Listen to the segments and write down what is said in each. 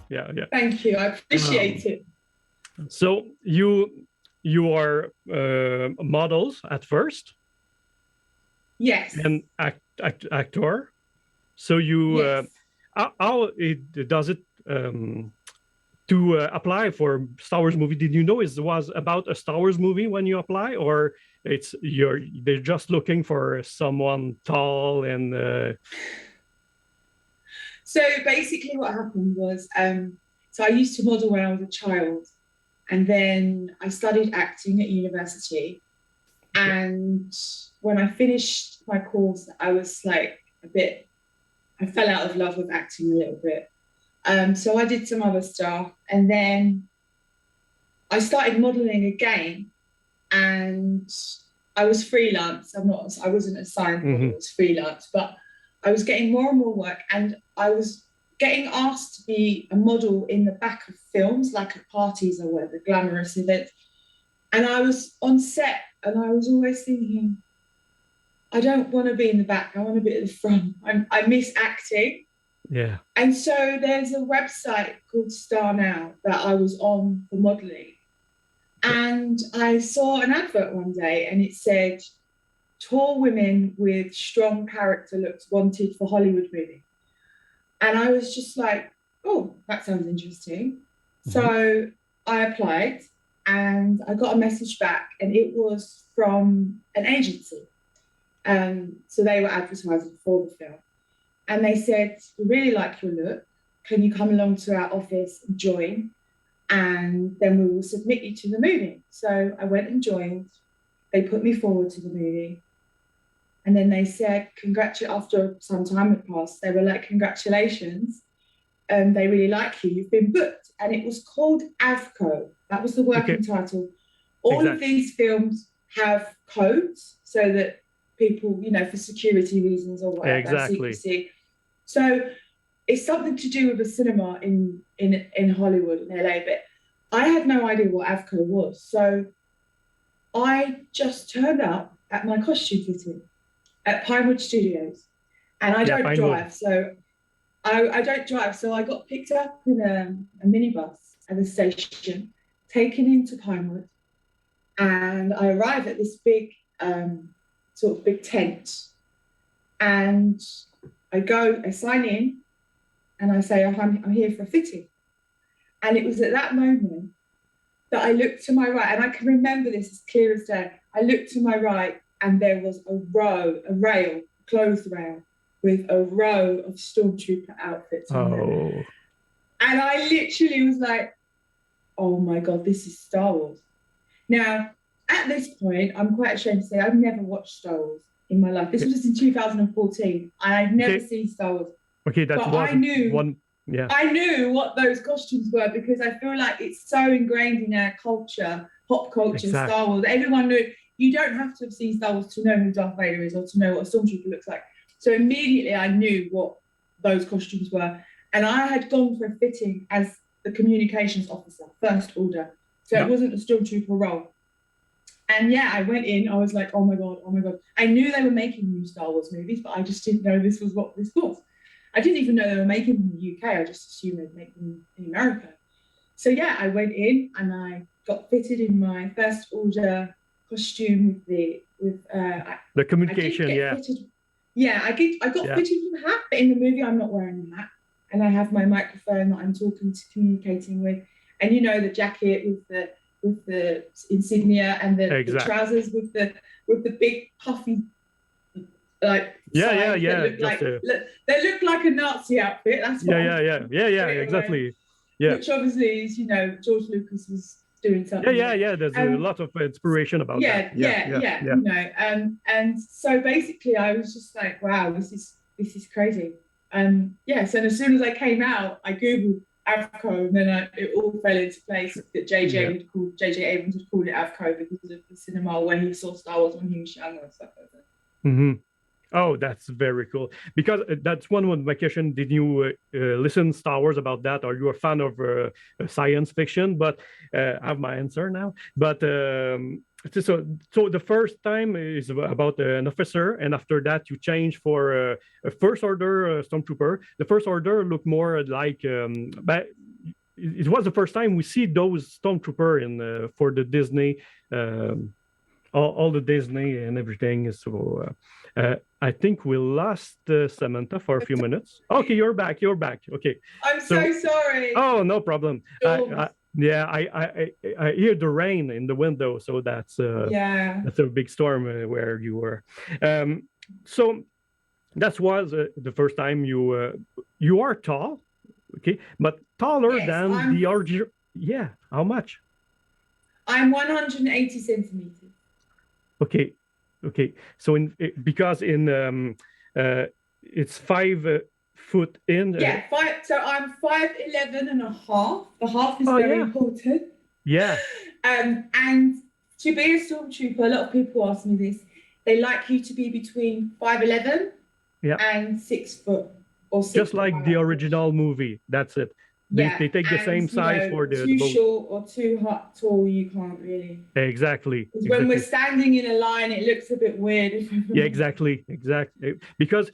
Yeah. Thank you. I appreciate it. So you are models at first. Yes. And actor. So you Yes. how does it to apply for Star Wars movie? Did you know it was about a Star Wars movie when you apply, or they're just looking for someone tall and So basically what happened was, so I used to model when I was a child, and then I studied acting at university. And when I finished my course, I was like I fell out of love with acting a little bit. So I did some other stuff, and then I started modeling again, and I was freelance. I wasn't a signed model, I was freelance, but I was getting more and more work, and I was getting asked to be a model in the back of films, like at parties or whatever, glamorous events. And I was on set, and I was always thinking, I don't want to be in the back, I want to be at the front. I miss acting. Yeah. And so there's a website called Star Now that I was on for modeling. And I saw an advert one day, and it said, tall women with strong character looks wanted for Hollywood movie. And I was just like, oh, that sounds interesting. So I applied, and I got a message back, and it was from an agency. So they were advertising for the film. And they said, we really like your look. Can you come along to our office and join? And then we will submit you to the movie. So I went and joined. They put me forward to the movie. And then they said, after some time had passed, they were like, congratulations. They really like you. You've been booked. And it was called AVCO. That was the working title. All of these films have codes so that people, for security reasons or whatever, secrecy. So it's something to do with a cinema in Hollywood, in LA, but I had no idea what AVCO was. So I just turned up at my costume fitting at Pinewood Studios, and I don't drive. So I don't drive. So I got picked up in a minibus at the station, taken into Pinewood, and I arrive at this big, sort of big tent, and I sign in, and I say, I'm here for a fitting. And it was at that moment that I looked to my right, and I can remember this as clear as day. I looked to my right, and there was a clothes rail, with a row of stormtrooper outfits on there. And I literally was like, oh my God, this is Star Wars. Now, at this point, I'm quite ashamed to say I've never watched Star Wars in my life. This was in 2014. I'd never seen Star Wars. Okay, that's but I knew what those costumes were, because I feel like it's so ingrained in our culture, pop culture, Star Wars. Everyone knew. You don't have to have seen Star Wars to know who Darth Vader is or to know what a stormtrooper looks like. So immediately I knew what those costumes were. And I had gone for a fitting as the communications officer, first order. So it wasn't a stormtrooper role. And I went in, I was like, oh my God. I knew they were making new Star Wars movies, but I just didn't know this was what this was. I didn't even know they were making them in the UK. I just assumed they'd make them in America. So I went in and I got fitted in my first order costume with the communication, fitted. I got fitted with a hat, but in the movie I'm not wearing a hat, and I have my microphone that I'm communicating with, and the jacket with the insignia, and the trousers with the big puffy they look like a Nazi outfit. That's what exactly. Which obviously is George Lucas was doing something. There's a lot of inspiration about that. And so basically I was just like, wow, this is crazy. So as soon as I came out, I googled AVCO, and then it all fell into place that J.J. Abrams had called it AVCO because of the cinema when he saw Star Wars when he was young and stuff like that. Oh, that's very cool. Because that's one of my question. Did you listen Star Wars about that? Are you a fan of science fiction? But I have my answer now. But so the first time is about an officer, and after that you change for a first order stormtrooper. The first order look more like it was the first time we see those stormtrooper in for the Disney, all the Disney and everything. So I think we lost Samantha for a few minutes. Okay, you're back. You're back. Okay. I'm so sorry. Oh, no problem. Yeah, I hear the rain in the window, so that's a big storm where you were. So that was the first time you are tall, okay, but taller than the original. Yeah, how much? I'm 180 centimeters. Okay, so because in it's 5 foot in. Yeah, so I'm 5'11" and a half. The half is very important. Yeah. And to be a stormtrooper, a lot of people ask me this. They like you to be between 5'11" and 6 foot or 6 just like the original movie. That's it. They take the same size for the too short or too tall, you can't really. Exactly. When we're standing in a line, it looks a bit weird. Yeah, exactly. Because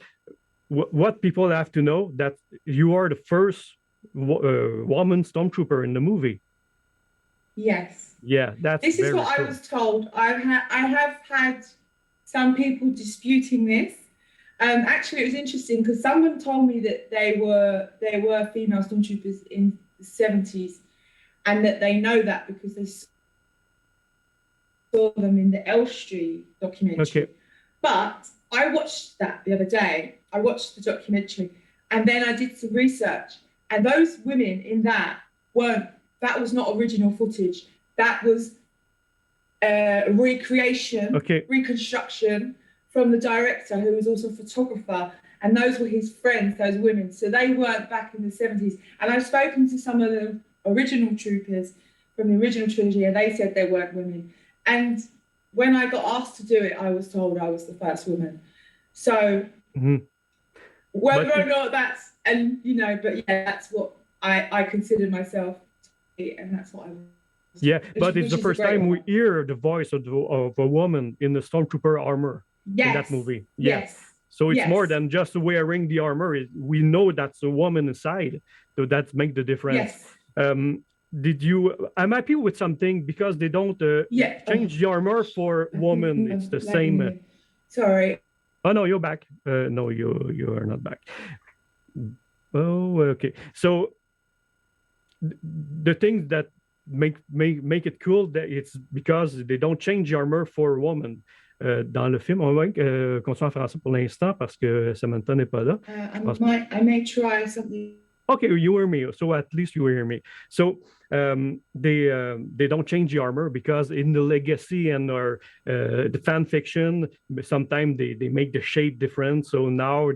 what people have to know that you are the first woman stormtrooper in the movie. Yes. Yeah, this is what I was told. I have had some people disputing this. Actually, it was interesting because someone told me that there were female stormtroopers in the 70s, and that they know that because they saw them in the Elstree documentary. Okay. But I watched that the other day. I watched the documentary, and then I did some research, and those women in that was not original footage. That was recreation, reconstruction from the director, who was also a photographer, and those were his friends, those women. So they weren't back in the 70s. And I've spoken to some of the original troopers from the original trilogy, and they said they weren't women. And when I got asked to do it, I was told I was the first woman. So whether or not that's, but yeah, that's what I consider myself to be, and that's what I was. Yeah, but it's the first time we hear the voice of a woman in the stormtrooper armor in that movie. Yes. So it's more than just wearing the armor. We know that's a woman inside, so that makes the difference. Yes. I'm happy with something because they don't change the armor for woman. It's the same. Sorry. Oh no, you're back. No, you are not back. Oh, okay. So the things that make it cool, that it's because they don't change the armor for woman. Dans le film, on va continuer en français pour l'instant parce que Samantha n'est pas là. I may try something. Okay, you hear me, so at least you hear me. So they don't change the armor because in the legacy and the fan fiction, sometimes they make the shape different. So now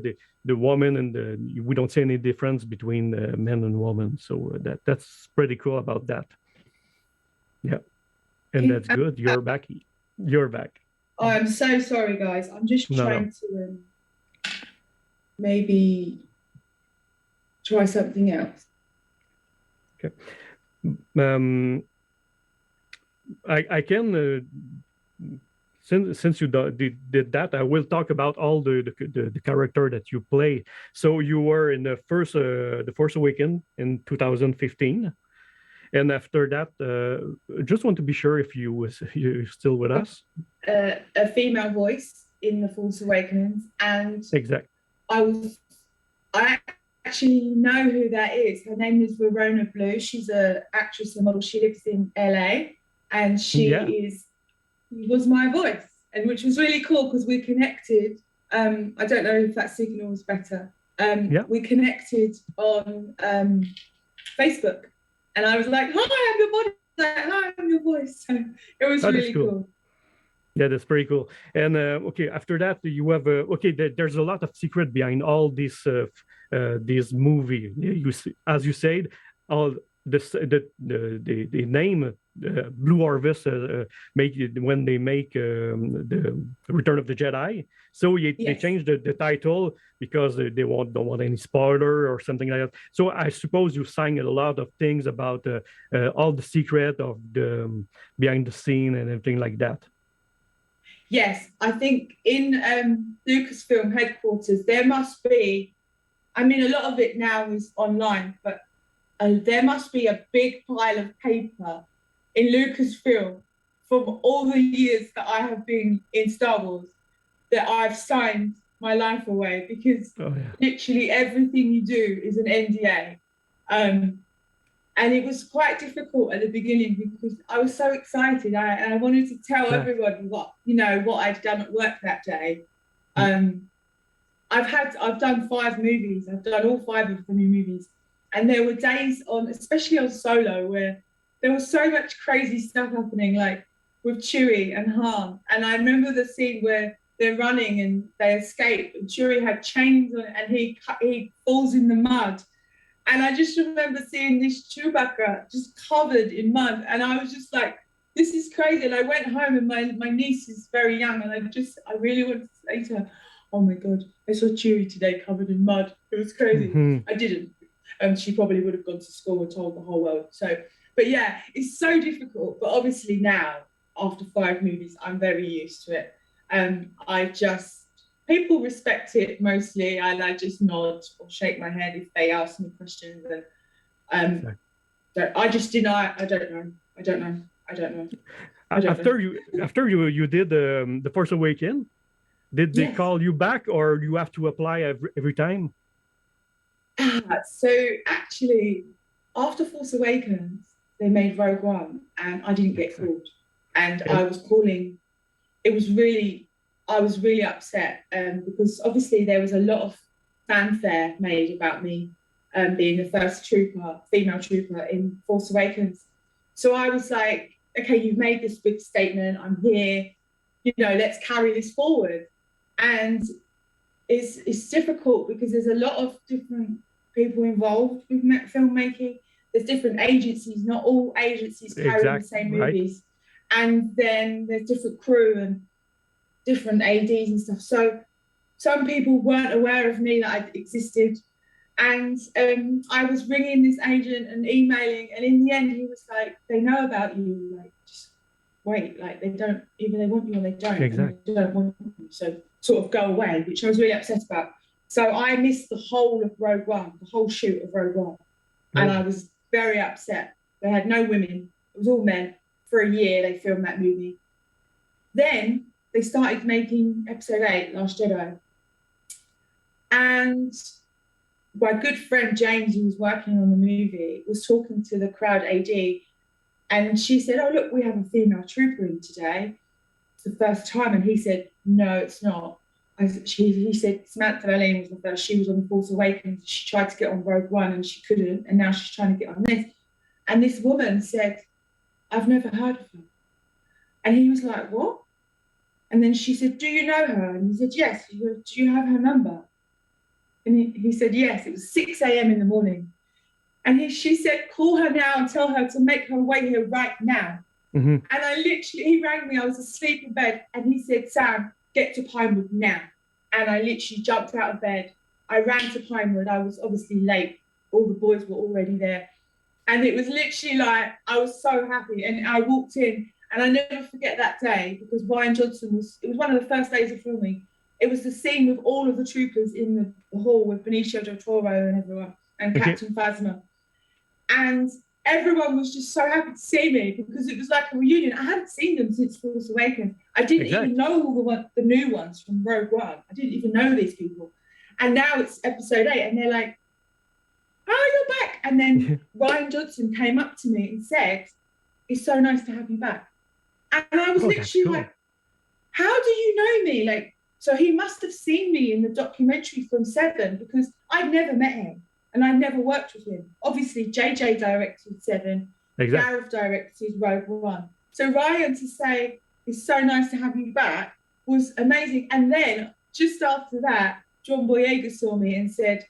the woman and we don't see any difference between men and women. So that's pretty cool about that. Yeah, and that's good. You're back. You're back. Oh, I'm so sorry, guys. I'm just trying to maybe try something else. Okay. I can since you did that, I will talk about all the character that you play. So you were in the Force Awakens in 2015. And after that, just want to be sure if you're still with us. A female voice in The Force Awakens, and exactly. I actually know who that is. Her name is Verona Blue. She's an actress and model. She lives in LA, and she was my voice, and which was really cool because we connected. I don't know if that signal was better. We connected on Facebook. And I was like, hi, I'm your body. Hi, I'm your voice. So it was really cool. Yeah, that's pretty cool. And okay, after that, you have there's a lot of secret behind all this movie. You see, as you said, all the name Blue Harvest make it when they make the Return of the Jedi. So they changed the title because they don't want any spoiler or something like that. So I suppose you sang a lot of things about all the secret of the behind the scene and everything like that. Yes, I think in Lucasfilm headquarters there must be. I mean, a lot of it now is online, but there must be a big pile of paper in Lucasfilm from all the years that I have been in Star Wars that I've signed my life away, because literally everything you do is an NDA. And it was quite difficult at the beginning because I was so excited. I wanted to tell everyone what I'd done at work that day. I've done 5 movies. I've done all 5 of the new movies. And there were days especially on Solo, where there was so much crazy stuff happening, like with Chewie and Han. And I remember the scene where they're running and they escape, and Chewie had chains on, and he falls in the mud. And I just remember seeing this Chewbacca just covered in mud. And I was just like, this is crazy. And I went home, and my niece is very young, and I really wanted to say to her, oh my God, I saw Chewie today covered in mud. It was crazy. I didn't. She probably would have gone to school and told the whole world. So, but yeah, it's so difficult. But obviously now, after 5 movies, I'm very used to it. People respect it mostly, and I just nod or shake my head if they ask me questions. And I just deny. I don't know. After you did the Force Awakens, did they call you back, or you have to apply every time? So actually, after Force Awakens, they made Rogue One, and I didn't get called. And I was calling. I was really upset because obviously there was a lot of fanfare made about me being the first female trooper in Force Awakens. So I was like, okay, you've made this big statement. I'm here. Let's carry this forward. And it's difficult because there's a lot of different people involved with filmmaking. There's different agencies. Not all agencies carry the same movies. And then there's different crew and different ADs and stuff. So some people weren't aware of me, that I existed. And I was ringing this agent and emailing. And in the end, he was like, they know about you. Like, just wait. Like, they don't, either they want you or they don't. Exactly. They don't want you. So sort of go away, which I was really upset about. So I missed the whole of Rogue One, the whole shoot of Rogue One. And I was very upset. They had no women. It was all men. For a year, they filmed that movie. Then they started making Episode 8, Last Jedi. And my good friend James, who was working on the movie, was talking to the crowd AD. And she said, oh, look, we have a female trooper in today. It's the first time. And he said, no, it's not. He said Samantha Alleyne was the first. She was on The Force Awakens. She tried to get on Rogue One and she couldn't. And now she's trying to get on this. And this woman said, I've never heard of her. And he was like, what? And then she said, do you know her? And he said, yes. She said, do you have her number? And he said, yes. It was 6 a.m. in the morning. And she said, call her now and tell her to make her way here right now. And he rang me. I was asleep in bed. And he said, Sam, get to Pinewood now. And I literally jumped out of bed. I ran to Pinewood. I was obviously late. All the boys were already there. And it was literally like, I was so happy. And I walked in, and I never forget that day, because Ryan Johnson it was one of the first days of filming. It was the scene with all of the troopers in the hall with Benicio del Toro and everyone, and Captain Phasma. And everyone was just so happy to see me, because it was like a reunion. I hadn't seen them since Force Awakens. I didn't even know all the new ones from Rogue One. I didn't even know these people. And now it's Episode 8, and they're like, oh, you're back. And then Ryan Johnson came up to me and said, it's so nice to have you back. And I was literally like, how do you know me? Like, so he must have seen me in the documentary from 7, because I'd never met him and I'd never worked with him. Obviously, JJ directed 7, Gareth directed Rogue One. So Ryan to say, it's so nice to have you back, was amazing. And then just after that, John Boyega saw me and said,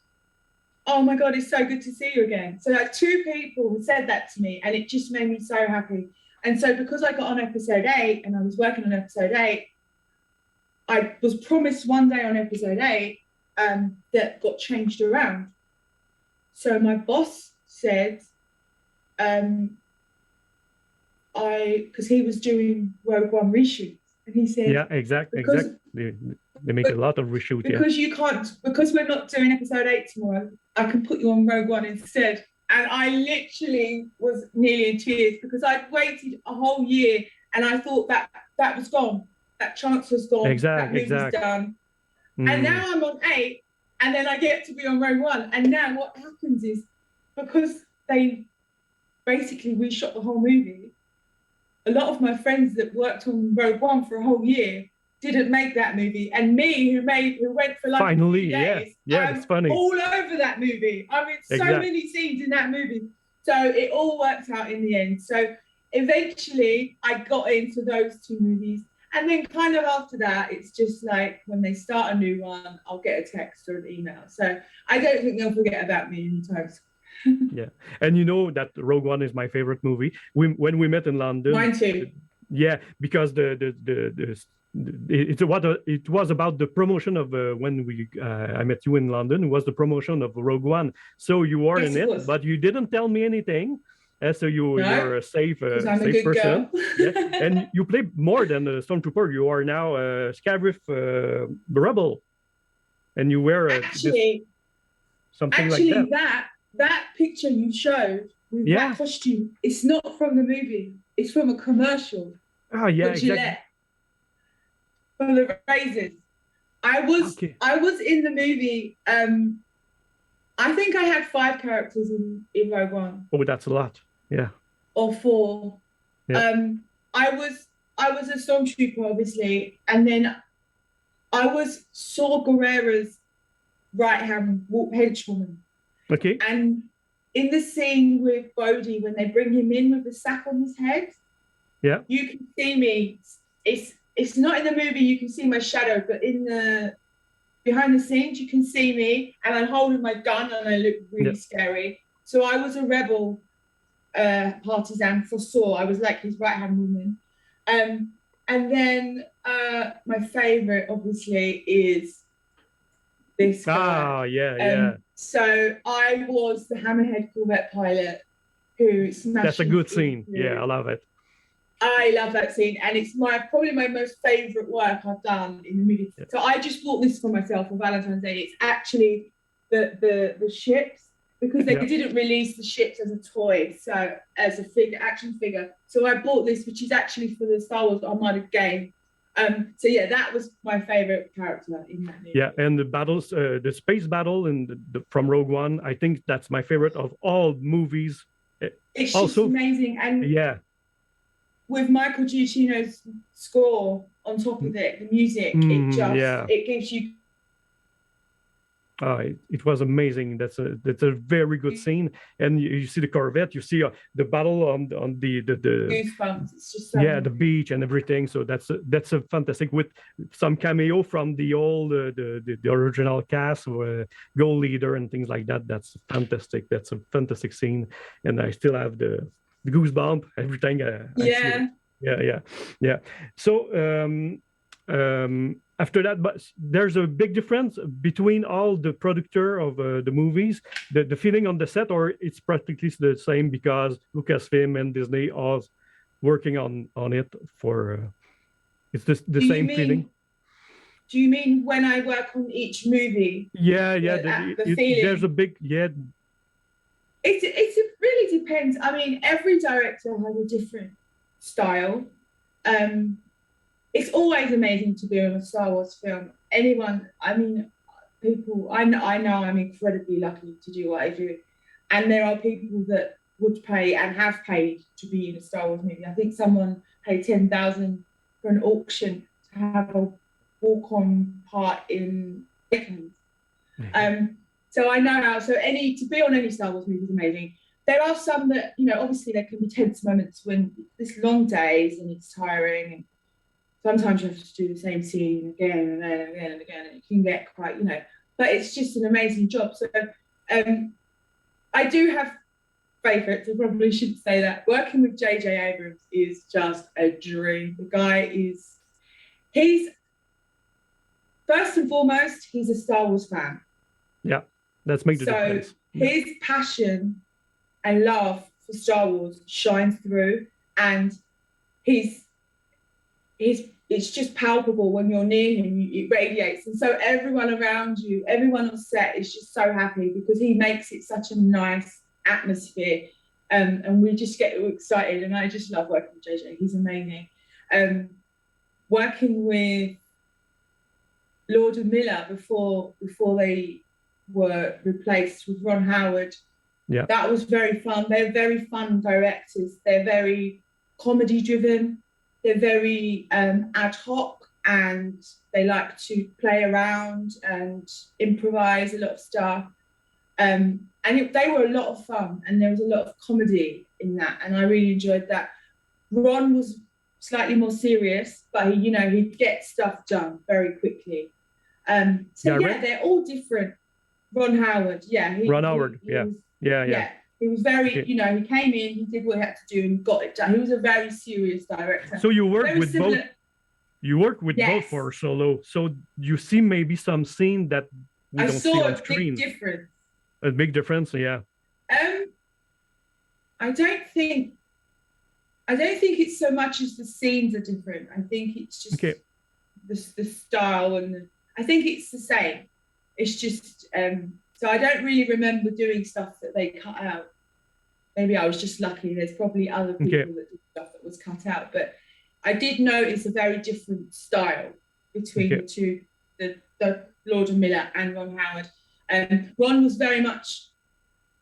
oh my God, it's so good to see you again. So like 2 people said that to me, and it just made me so happy. And so because I got on Episode 8 and I was working on Episode 8, I was promised one day on Episode 8 that got changed around. So my boss said, because he was doing Rogue One reshoots, and he said, yeah, exactly. They make a lot of reshoots. Because you can't, because we're not doing Episode 8 tomorrow, I can put you on Rogue One instead. And I literally was nearly in tears because I'd waited a whole year and I thought that that was gone. That chance was gone. That movie's done. And now I'm on 8 and then I get to be on Rogue One. And now what happens is because they basically reshot the whole movie, a lot of my friends that worked on Rogue One for a whole year didn't make that movie. And me, who went for like finally, 3 days, yeah, it's funny. All over that movie. I mean, so many scenes in that movie. So it all worked out in the end. So eventually I got into those 2 movies. And then kind of after that, it's just like when they start a new one, I'll get a text or an email. So I don't think they'll forget about me anytime soon. Yeah. And you know that Rogue One is my favorite movie. When we met in London. Mine too. Yeah, because it was about the promotion of when I met you in London. It was the promotion of Rogue One. So you are in it, but you didn't tell me anything. So you're a safe person. Yeah. And you play more than a stormtrooper. You are now a Scarif rebel, and you wear something like that. That picture you showed with that costume, it's not from the movie. It's from a commercial. Oh yeah, exactly. For the razors. I was in the movie. I think I had 5 characters in Rogue One. Oh, that's a lot. Yeah. Or 4. Yeah. I was a stormtrooper, obviously, and then I was Saw Gerrera's right-hand henchwoman. Okay. And in the scene with Bodhi, when they bring him in with the sack on his head, yeah, you can see me. It's not in the movie. You can see my shadow, but behind the scenes, you can see me, and I'm holding my gun, and I look really scary. So I was a rebel partisan for Saw. I was like his right-hand woman. And then my favorite, obviously, is this guy. Oh, yeah. So I was the Hammerhead Corvette pilot who smashed. That's a good scene. Yeah, I love it. I love that scene, and it's probably my most favorite work I've done in the movie. Yeah. So I just bought this for myself for Valentine's Day. It's actually the ships, because they didn't release the ships as a toy, so as a action figure. So I bought this, which is actually for the Star Wars Armada game. So yeah, that was my favorite character in that movie. Yeah, and the battles, the space battle from Rogue One, I think that's my favorite of all movies. It's also just amazing, and with Michael Giacchino's score on top of it, the music, it gives you. It was amazing. That's a very good scene, and you see the Corvette, you see the battle on the goosebumps. It's just the beach and everything. So that's a fantastic, with some cameo from the old the original cast, Gold Leader and things like that. That's fantastic. That's a fantastic scene, and I still have the goosebump. Everything. Yeah. So. After that, but there's a big difference between all the producer of the movies, the feeling on the set, or it's practically the same because Lucasfilm and Disney are working on it for it's the same feeling. Do you mean when I work on each movie? Yeah. The feeling. There's a big It really depends. I mean, every director has a different style. It's always amazing to be on a Star Wars film. People, I know I'm incredibly lucky to do what I do. And there are people that would pay and have paid to be in a Star Wars movie. I think someone paid $10,000 for an auction to have a walk-on part in Awakens. So I know how, to be on any Star Wars movie is amazing. There are some that, obviously there can be tense moments when it's long days and it's tiring, and sometimes you have to do the same scene again and then again and again, and it can get quite, but it's just an amazing job. So I do have favourites. I probably shouldn't say that. Working with J.J. Abrams is just a dream. The guy he's first and foremost, he's a Star Wars fan. Yeah, that's made the difference. His passion and love for Star Wars shines through, and it's just palpable when you're near him. It radiates, and so everyone around you, everyone on set is just so happy because he makes it such a nice atmosphere. And we just get excited, and I just love working with JJ. He's amazing. Working with Lord and Miller before they were replaced with Ron Howard, that was very fun. They're very fun directors. They're very comedy driven. They're very ad hoc, and they like to play around and improvise a lot of stuff. They were a lot of fun, and there was a lot of comedy in that, and I really enjoyed that. Ron was slightly more serious, but he'd get stuff done very quickly. They're all different. Ron Howard, Ron Howard, he was very, he came in, he did what he had to do and got it done. He was a very serious director. So you work with both. You work with both for Solo, so you see maybe some scene that we don't see on screen. I saw a big difference. A big difference, yeah. I don't think it's so much as the scenes are different. I think it's just the style, and I think it's the same. It's just so I don't really remember doing stuff that they cut out. Maybe I was just lucky. There's probably other people that did stuff that was cut out, but I did notice a very different style between the two, the Lord and Miller and Ron Howard. Ron was very much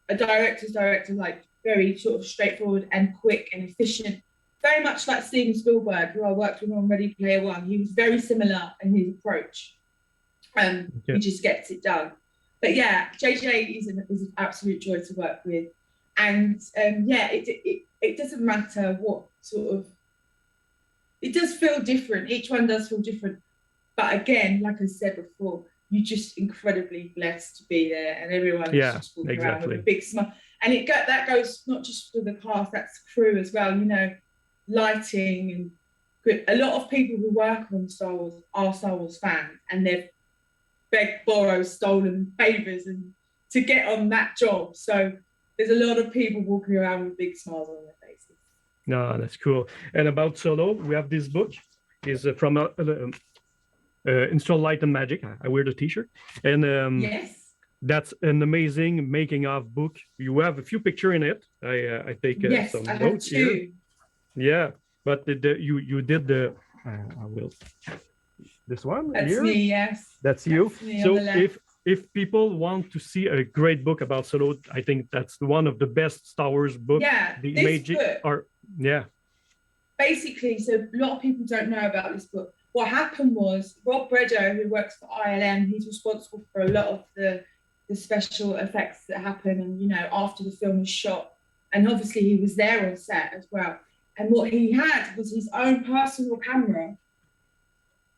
a director's director, like very sort of straightforward and quick and efficient, very much like Steven Spielberg, who I worked with on Ready Player One. He was very similar in his approach. He just gets it done. But yeah, JJ is an absolute joy to work with, and it doesn't matter what sort of. It does feel different. Each one does feel different, but again, like I said before, you're just incredibly blessed to be there, and everyone is just walking around with a big smile. And that goes not just for the cast, that's crew as well. Lighting and a lot of people who work on Star Wars are Star Wars fans, and they've begged, borrowed, stolen favors and to get on that job. So there's a lot of people walking around with big smiles on their faces. No, that's cool. And about Solo, we have this book. Is from Install Light and Magic. I wear the T-shirt, and that's an amazing making of book. You have a few pictures in it. I take some notes here. Yeah, but you did the. I will. This one. That's here. Me. Yes. That's you. So if people want to see a great book about Solo, I think that's one of the best Star Wars books. Yeah. Basically, so a lot of people don't know about this book. What happened was Rob Bredo, who works for ILM, he's responsible for a lot of the special effects that happen, and after the film is shot, and obviously he was there on set as well. And what he had was his own personal camera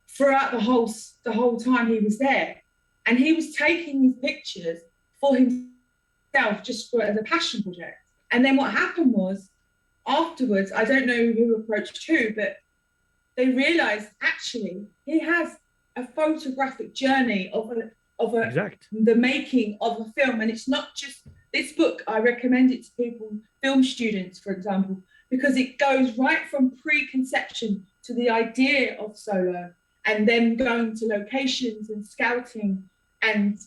throughout the whole time he was there, and he was taking these pictures for himself just as a passion project. And then what happened was, afterwards, I don't know who approached who, but they realized actually he has a photographic journey of the making of a film. And it's not just this book. I recommend it to people, film students, for example, because it goes right from preconception to the idea of Solo, and then going to locations and scouting and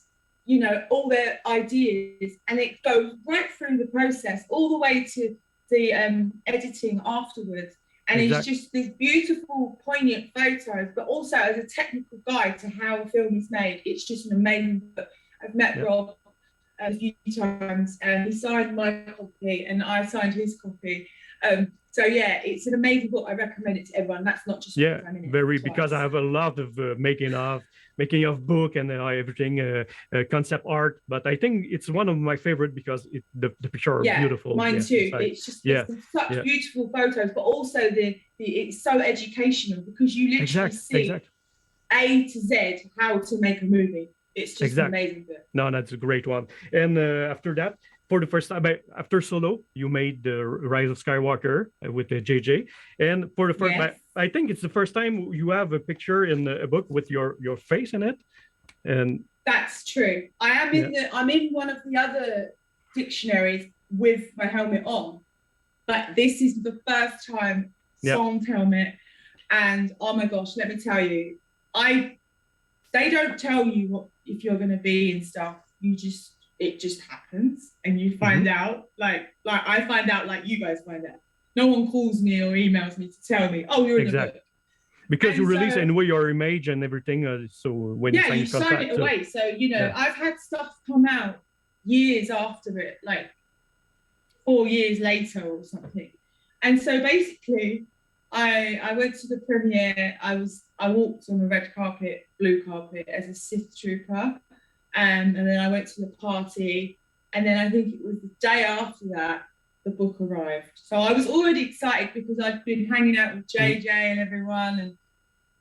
all their ideas, and it goes right through the process all the way to the editing afterwards. And it's just these beautiful, poignant photos, but also as a technical guide to how a film is made. It's just an amazing book. I've met Rob a few times, and he signed my copy, and I signed his copy. So yeah, it's an amazing book. I recommend it to everyone. That's not just because I have a lot of making of book and everything, concept art. But I think it's one of my favorite because the picture are beautiful. Mine too. It's just such beautiful photos, but also it's so educational because you literally see A to Z how to make a movie. It's just an amazing book. No, that's a great one. And after that, for the first time, after Solo, you made the Rise of Skywalker with the JJ. And for the first, I think it's the first time you have a picture in a book with your face in it. And that's true. I am I'm in one of the other dictionaries with my helmet on, but this is the first time sans helmet. And oh my gosh, let me tell you, they don't tell you if you're going to be in stuff. You just it just happens, and you find out like I find out like you guys find out. No one calls me or emails me to tell me, oh, you're in the book. Because you release anyway your image and everything. So when you sign you sign it away. So I've had stuff come out years after it, like 4 years later or something. And so basically, I went to the premiere. I walked on the red carpet, blue carpet, as a Sith trooper, and then I went to the party. And then I think it was the day after that the book arrived. So I was already excited because I'd been hanging out with JJ and everyone, and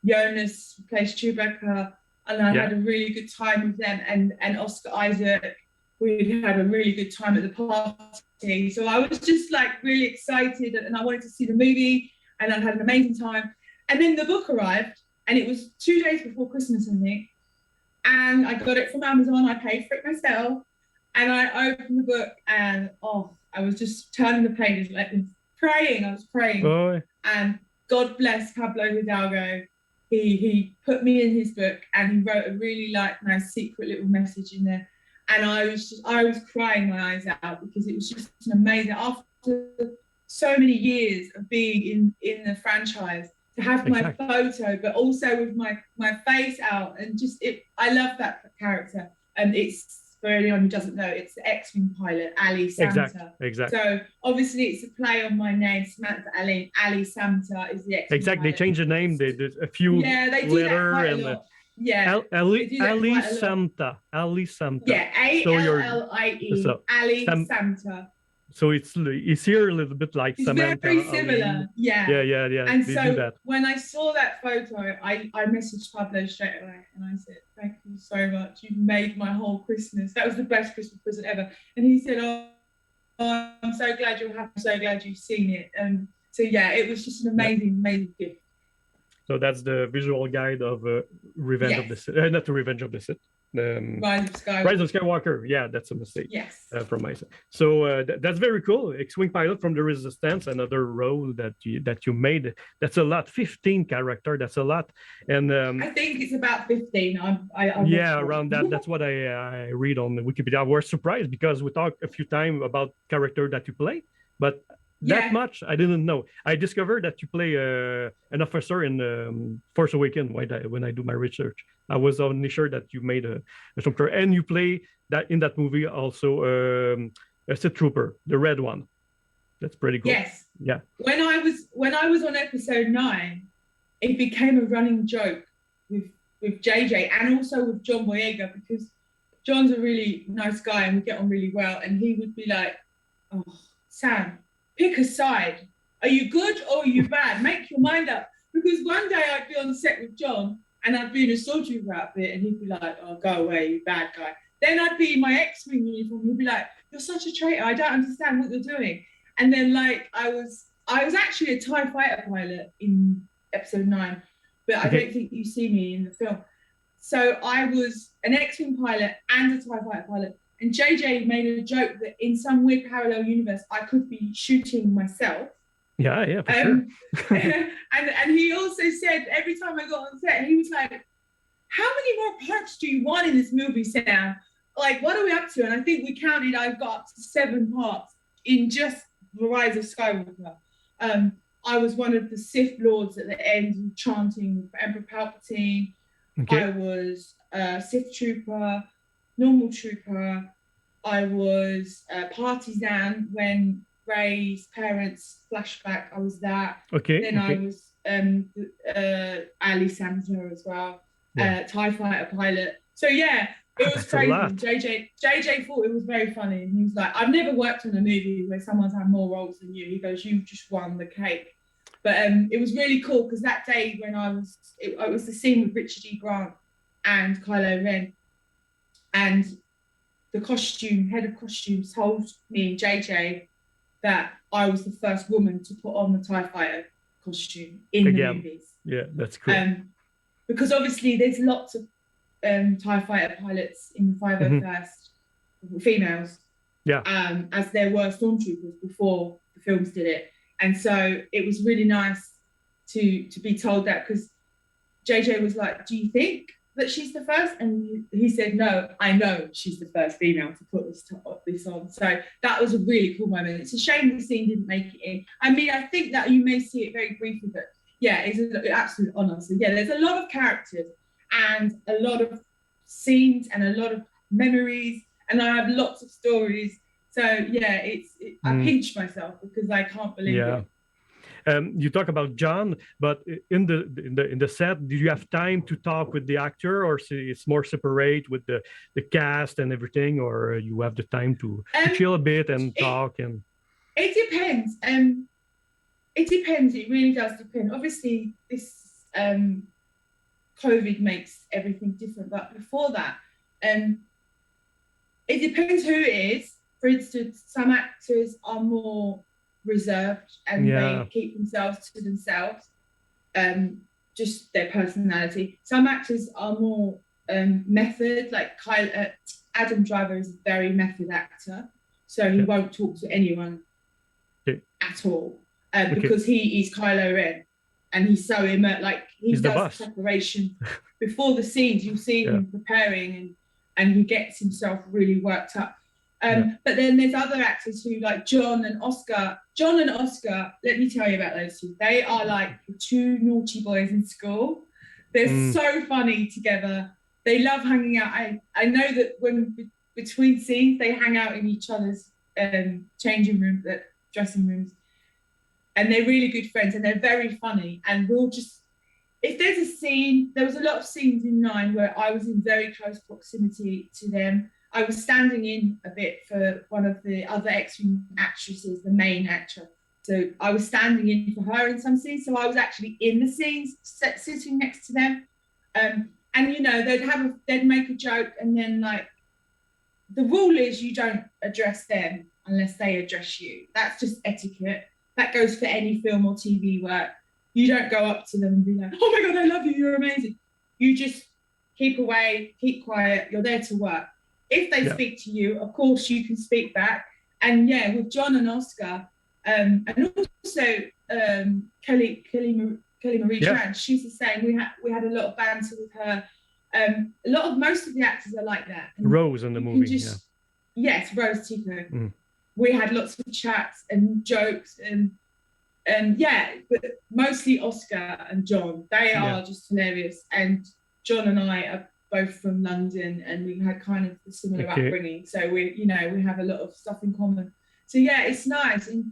Jonas plays Chewbacca, and I had a really good time with them, and Oscar Isaac. We had a really good time at the party. So I was just like really excited, and I wanted to see the movie, and I had an amazing time. And then the book arrived, and it was 2 days before Christmas, I think. And I got it from Amazon. I paid for it myself, and I opened the book, and I was just turning the pages, like praying. I was praying, and God bless Pablo Hidalgo. He put me in his book, and he wrote a really nice secret little message in there. And I was crying my eyes out because it was just an amazing, after so many years of being in the franchise, to have my photo, but also with my face out, and just I love that character. And it's, for anyone who doesn't know, it's the X-Wing pilot, Ali Samantha. Exactly. So obviously it's a play on my name, Samantha Alleyne. Ali Samantha is the X-Wing pilot. They changed the name. They did a few they do that quite a lot. Yeah. Ali Samantha. Yeah, Allie. Ali Samantha. So it's here a little bit like Samantha. Very similar. Yeah. And they so do that. when I saw that photo, I messaged Pablo straight away, and I said, "Thank you so much. You've made my whole Christmas. That was the best Christmas present ever." And he said, "Oh, I'm so glad you're happy. I'm so glad you've seen it." And so it was just an amazing gift. So that's the visual guide of Revenge of the Sith. Not the Revenge of the Sith. Rise of Skywalker. Rise of Skywalker. Yeah, that's a mistake. Yes. From my side. So that's very cool. X-Wing pilot from the Resistance, another role that you made. That's a lot. 15 character. That's a lot. And I think it's about 15. Around that. That's what I read on Wikipedia. I was surprised because we talked a few times about character that you play, but that much I didn't know. I discovered that you play an officer in Force Awakens when I do my research. I was only sure that you made a stormtrooper, and you play that in that movie also a Sith trooper, the red one. That's pretty cool. Yes. Yeah. When I was on episode 9, it became a running joke with JJ and also with John Boyega, because John's a really nice guy and we get on really well, and he would be like, "Oh, Sam, pick a side. Are you good or are you bad? Make your mind up." Because one day I'd be on set with John and I'd be in a stormtrooper outfit, and he'd be like, "Oh, go away, you bad guy." Then I'd be in my X-Wing uniform. He'd be like, "You're such a traitor. I don't understand what you're doing." And then I was actually a TIE fighter pilot in episode 9, but I don't think you see me in the film. So I was an X-Wing pilot and a TIE fighter pilot. And JJ made a joke that in some weird parallel universe, I could be shooting myself. Yeah, for sure. and he also said every time I got on set, he was like, "How many more parts do you want in this movie, Sam? Like, what are we up to?" And I think we counted, I've got up to 7 parts in just The Rise of Skywalker. I was one of the Sith Lords at the end, chanting Emperor Palpatine. Okay. I was a Sith Trooper, normal Trooper. I was a partisan when Rey's parents flashback. I was that. Okay. Then I was Ali Samantha as well. TIE fighter pilot. So it was crazy. JJ thought it was very funny, and he was like, "I've never worked on a movie where someone's had more roles than you." He goes, "You just won the cake." But it was really cool because that day when it was the scene with Richard E. Grant and Kylo Ren, and the head of costumes told me and JJ that I was the first woman to put on the TIE fighter costume in the movies. Yeah, that's cool. Because obviously there's lots of TIE fighter pilots in the 501st, females. Yeah. As there were stormtroopers before the films did it. And so it was really nice to be told that, because JJ was like, "Do you think that she's the first? And he said, no, I know she's the first female to put this on. So that was a really cool moment. It's a shame the scene didn't make it in. I mean, I think that you may see it very briefly, but yeah, it's an absolute honor. So yeah, there's a lot of characters and a lot of scenes and a lot of memories, and I have lots of stories. So yeah, I pinch myself because I can't believe it. You talk about John, but in the set, do you have time to talk with the actor, or it's more separate with the cast and everything, or you have the time to chill a bit and talk? And it depends. It depends. It really does depend. Obviously, this COVID makes everything different, but before that, it depends who it is. For instance, some actors are more reserved and they keep themselves to themselves, just their personality. Some actors are more method, like Adam Driver is a very method actor, so he won't talk to anyone at all, because he is Kylo Ren and he's so immersed, like he's does preparation before the scenes. You see him preparing and he gets himself really worked up. But then there's other actors who, like John and Oscar. John and Oscar, let me tell you about those two. They are like the two naughty boys in school. They're so funny together. They love hanging out. I know that when between scenes, they hang out in each other's changing rooms, dressing rooms. And they're really good friends and they're very funny. And we'll just, if there's a scene, there was a lot of scenes in 9 where I was in very close proximity to them. I was standing in a bit for one of the other X-Wing actresses, the main actor. So I was standing in for her in some scenes. So I was actually in the scenes, sitting next to them. And, you know, they'd make a joke. And then, like, the rule is you don't address them unless they address you. That's just etiquette. That goes for any film or TV work. You don't go up to them and be like, oh my God, I love you, you're amazing. You just keep away, keep quiet. You're there to work. If they speak to you, of course, you can speak back. And yeah, with John and Oscar, and also Kelly Marie Tran, she's the same. We had a lot of banter with her. Most of the actors are like that. And Rose in the movie, yes, Rose Tico. We had lots of chats and jokes and but mostly Oscar and John. They are just hilarious. And John and I are both from London, and we had kind of a similar upbringing. So we have a lot of stuff in common. So yeah, it's nice. And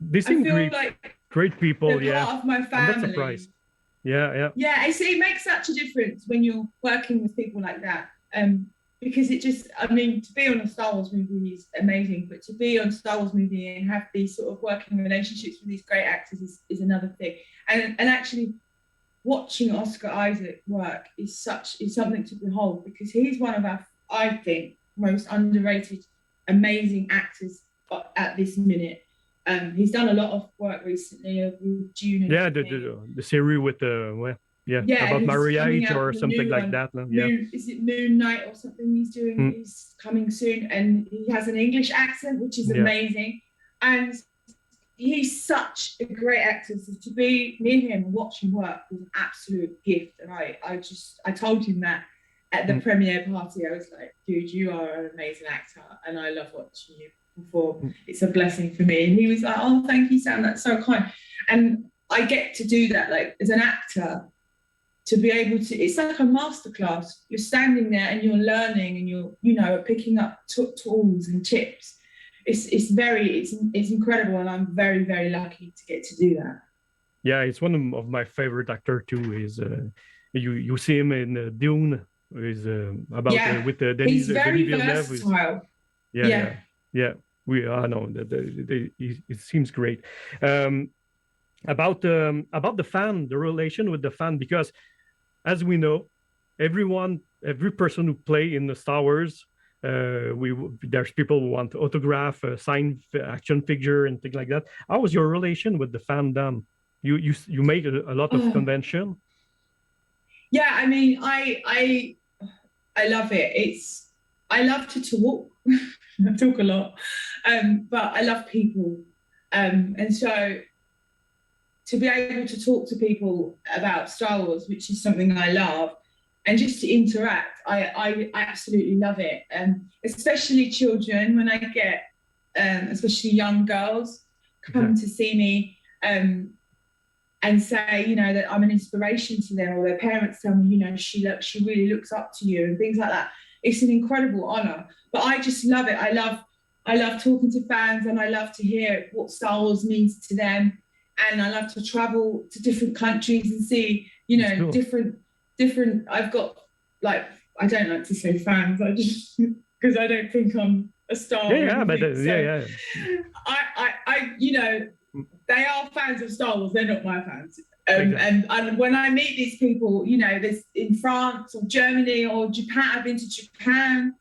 they seem great people. They're part of my family. I'm not surprised. Yeah. I see. It makes such a difference when you're working with people like that. Because it just, I mean, to be on a Star Wars movie is amazing, but to be on a Star Wars movie and have these sort of working relationships with these great actors is another thing. And actually, watching Oscar Isaac work is something to behold, because he's one of our, I think, most underrated, amazing actors at this minute. He's done a lot of work recently with June. The series with about Marriage or something like that. Is it Moon Knight or something he's doing? He's coming soon, and he has an English accent, which is amazing. And he's such a great actor. So to be near him and watch him work was an absolute gift. And I told him that at the premiere party. I was like, dude, you are an amazing actor, and I love watching you perform. It's a blessing for me. And he was like, oh, thank you, Sam. That's so kind. And I get to do that, like, as an actor, to be able to, it's like a masterclass. You're standing there and you're learning and you're, picking up tools and tips. It's incredible, and I'm very, very lucky to get to do that. Yeah, it's one of my favorite actor too. Is you see him in Dune? Is about with Denis Villeneuve. Versatile. Yeah. I know that it seems great. About the fan, the relation with the fan, because as we know, every person who play in the Star Wars, there's people who want to autograph, sign action figure and things like that. How was your relation with the fandom? You make a lot of convention. Yeah, I mean, I love it. I love to talk. I talk a lot, but I love people, and so to be able to talk to people about Star Wars, which is something I love, and just to interact. I absolutely love it, especially children. When I get, especially young girls, come to see me and say, you know, that I'm an inspiration to them, or their parents tell me, you know, she really looks up to you, and things like that. It's an incredible honor. But I just love it. I love talking to fans, and I love to hear what Star Wars means to them. And I love to travel to different countries and see, you know, different. I've got, like, I don't like to say fans. I just, because I don't think I'm a star. I, you know, they are fans of Star Wars. They're not my fans. And when I meet these people, you know, there's in France or Germany or Japan. I've been to Japan,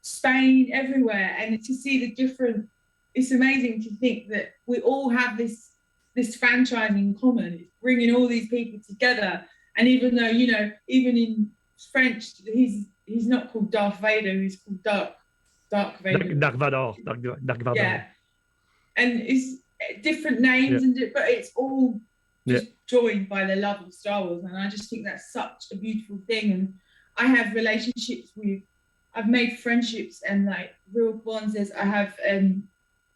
Spain, everywhere, and to see the different. It's amazing to think that we all have this franchise in common. It's bringing all these people together. And even though, you know, even in French, he's not called Darth Vader. He's called Dark Vader. Dark Vador. Yeah, and it's different names, but it's all just joined by the love of Star Wars. And I just think that's such a beautiful thing. And I have relationships I've made friendships and like real bonds. I have a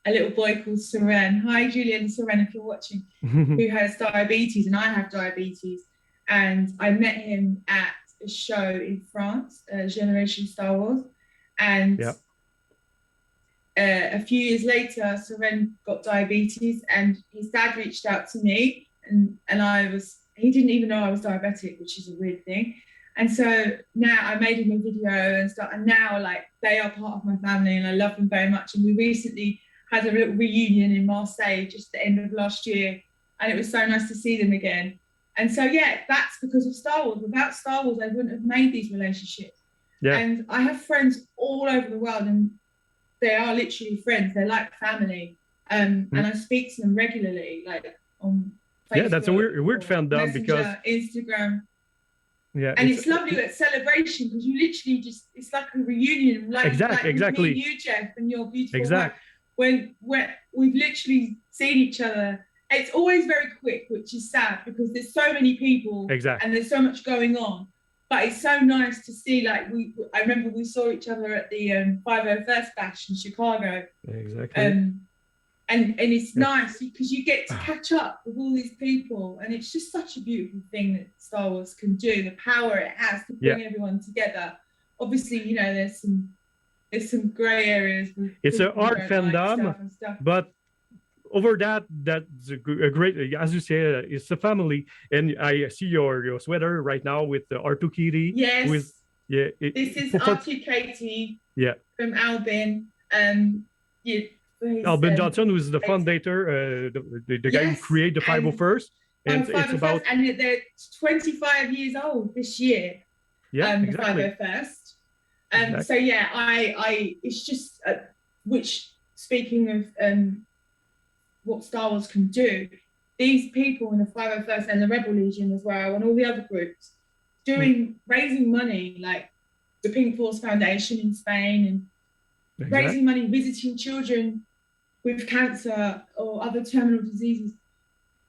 little boy called Soren. Hi, Julian Soren, if you're watching, who has diabetes, and I have diabetes. And I met him at a show in France, Generation Star Wars. And a few years later, Soren got diabetes, and his dad reached out to me, and he didn't even know I was diabetic, which is a weird thing. And so now I made him a video and stuff, and now like they are part of my family, and I love them very much. And we recently had a little reunion in Marseille just the end of last year, and it was so nice to see them again. And so that's because of Star Wars. Without Star Wars, I wouldn't have made these relationships. And I have friends all over the world, and they are literally friends. They're like family. And I speak to them regularly, like on Facebook. Yeah, that's a weird fandom because Instagram. Yeah, and it's lovely at celebration, because you literally it's like a reunion, like exactly. Me and you, Jeff, and your beautiful wife. When we've literally seen each other. It's always very quick, which is sad because there's so many people and there's so much going on. But it's so nice to see, like, I remember we saw each other at the 501st Bash in Chicago. And it's nice because you get to catch up with all these people, and it's just such a beautiful thing that Star Wars can do, the power it has to bring everyone together. Obviously, you know, there's some gray areas. It's an art fandom, but over that's a great, as you say, it's a family. And I see your sweater right now with the R2 Kitty. Yes. This is R2 Katie. Yeah. From Albin. Albin Johnson, who is the fundator, the guy who created the 501st. And it's about. And they're 25 years old this year. Yeah. The 501st. So it's just which, speaking of what Star Wars can do, these people in the 501st and the Rebel Legion as well, and all the other groups raising money, like the Pink Force Foundation in Spain, and raising money, visiting children with cancer or other terminal diseases.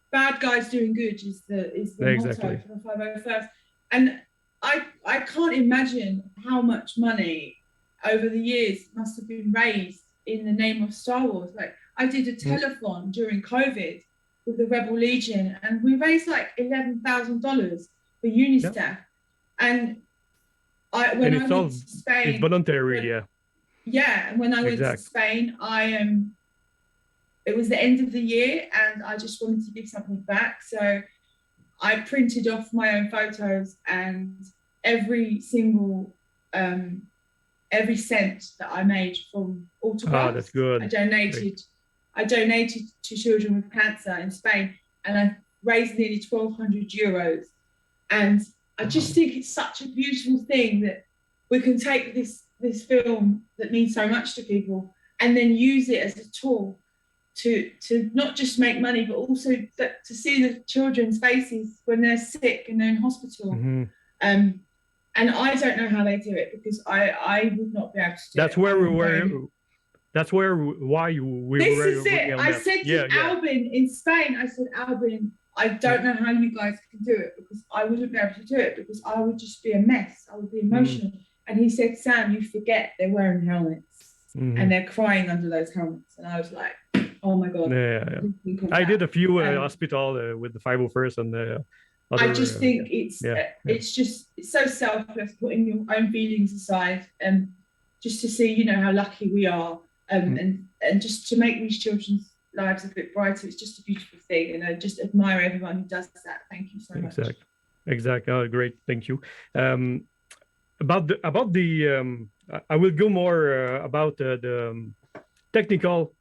Bad guys doing good is the motto for the 501st. And I can't imagine how much money over the years must have been raised in the name of Star Wars. Like, I did a telethon during COVID with the Rebel Legion, and we raised like $11,000 for UNICEF. And when I went to Spain, it's voluntary, and when I went to Spain, it was the end of the year, and I just wanted to give something back. So I printed off my own photos, and every single every cent that I made from autographs, that's good. I donated to children with cancer in Spain, and I raised nearly 1,200 euros. And I just think it's such a beautiful thing that we can take this film that means so much to people and then use it as a tool to not just make money, but also to see the children's faces when they're sick and they're in hospital. And I don't know how they do it, because I would not be able to do it. That's why we this were. This is it. I said to Albin in Spain, I said, Albin, I don't know how you guys can do it, because I wouldn't be able to do it, because I would just be a mess. I would be emotional. And he said, Sam, you forget they're wearing helmets and they're crying under those helmets. And I was like, oh my God. Yeah. I did a few hospital with the 501st and the other, I just think it's so selfless, putting your own feelings aside, and just to see, you know, how lucky we are, and just to make these children's lives a bit brighter. It's just a beautiful thing, and I just admire everyone who does that. Thank you so much. Exactly. Oh, great. Thank you. About the I will go more about the technical,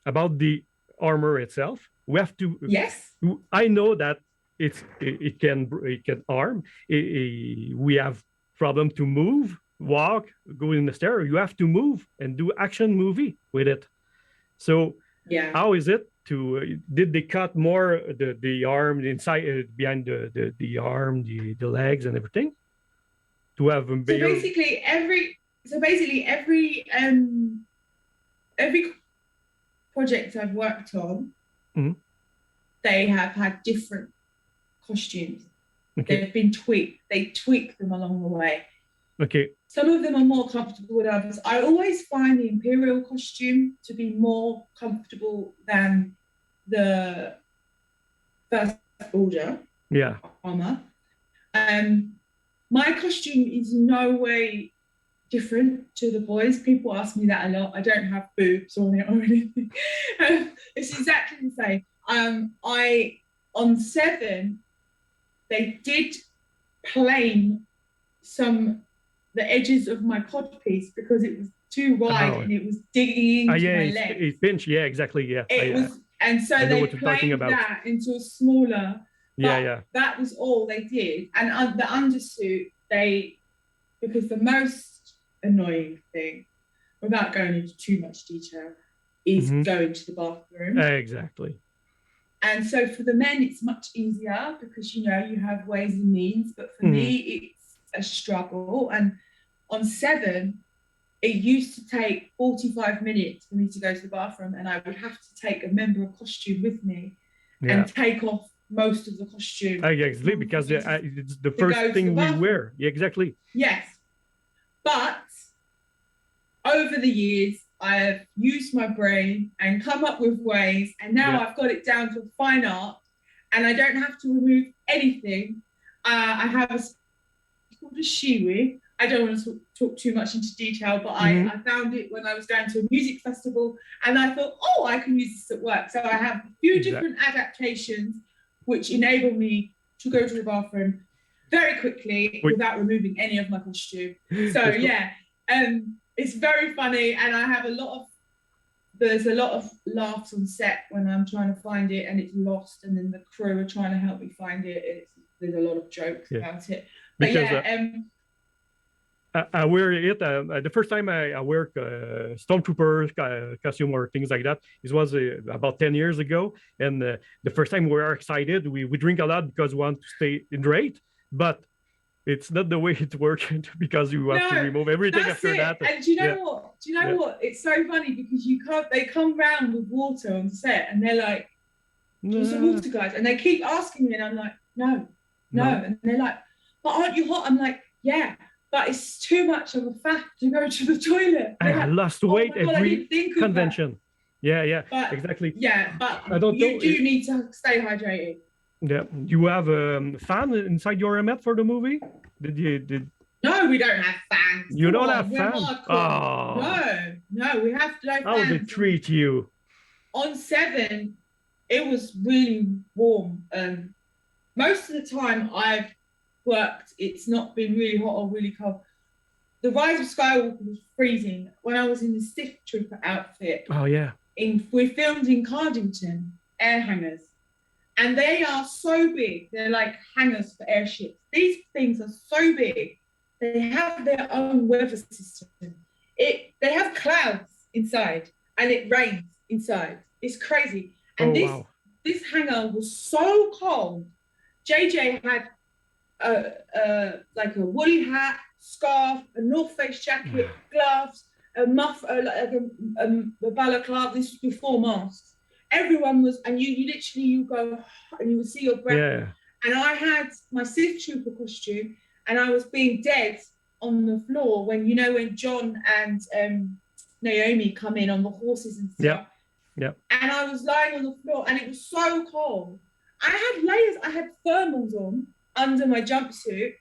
about the armor itself. We have to. Yes. I know that it can arm. We have problem to move, walk, go in the stair. You have to move and do action movie with it. So how is it to? Did they cut more the arm inside behind the arm, the legs and everything? To have them so basically every project I've worked on, they have had different costumes. They've been tweaked. They tweak them along the way. Some of them are more comfortable than others. I always find the Imperial costume to be more comfortable than the First Order armor. My costume is no way different to the boys. People ask me that a lot. I don't have boobs on it or anything. It's exactly the same. On 7, they did plane the edges of my codpiece because it was too wide and it was digging into my legs. It pinched. Yeah, exactly. Yeah. And so they planed that into a smaller. That was all they did. And the undersuit, because the most annoying thing, without going into too much detail, is going to the bathroom. Exactly. And so for the men, it's much easier because, you know, you have ways and means. But for me, it's a struggle. And on 7, it used to take 45 minutes for me to go to the bathroom, and I would have to take a member of costume with me and take off most of the costume. Exactly, because it's the first thing we wear. Yeah, exactly. Yes. But over the years, I have used my brain and come up with ways, and now I've got it down to fine art, and I don't have to remove anything. I have it's called a shiwi. I don't want to talk too much into detail, but I found it when I was going to a music festival, and I thought, oh, I can use this at work. So I have a few different adaptations which enable me to go to the bathroom very quickly without removing any of my costume. So it's very funny, and I have there's a lot of laughs on set when I'm trying to find it and it's lost, and then the crew are trying to help me find it. There's a lot of jokes about it. But I wear it. The first time I wear Stormtrooper costume or things like that, it was about 10 years ago. And the first time we were excited, we drink a lot because we want to stay hydrated. But it's not the way it works because you have to remove everything after that. And do you know what? Do you know what? It's so funny because they come round with water on set and they're like, "Where's the water, guys?" And they keep asking me, and I'm like, no. And they're like, "But aren't you hot?" I'm like, "Yeah, but it's too much of a faff to go to the toilet." I lost weight every convention. But, exactly. Yeah, but you do need to stay hydrated. Yeah. You have a fan inside your helmet for the movie? No, we don't have fans. You don't have fans? Oh. No, we have no fans. How they treat you? On 7, it was really warm. Most of the time I've worked, it's not been really hot or really cold. The Rise of Skywalker was freezing when I was in the Sith Trooper outfit. Oh yeah. We filmed in Cardington, air hangars, and they are so big. They're like hangars for airships. These things are so big. They have their own weather system. They have clouds inside, and it rains inside. It's crazy. And this hangar was so cold. JJ had like a woolly hat, scarf, a North Face jacket, gloves, a balaclava. This was before masks. everyone was, and you literally, you go, and you would see your breath. Yeah. And I had my Sith Trooper costume, and I was being dead on the floor when, you know, when John and Naomi come in on the horses and stuff. Yeah. And I was lying on the floor, and it was so cold. I had layers, I had thermals on under my jumpsuit,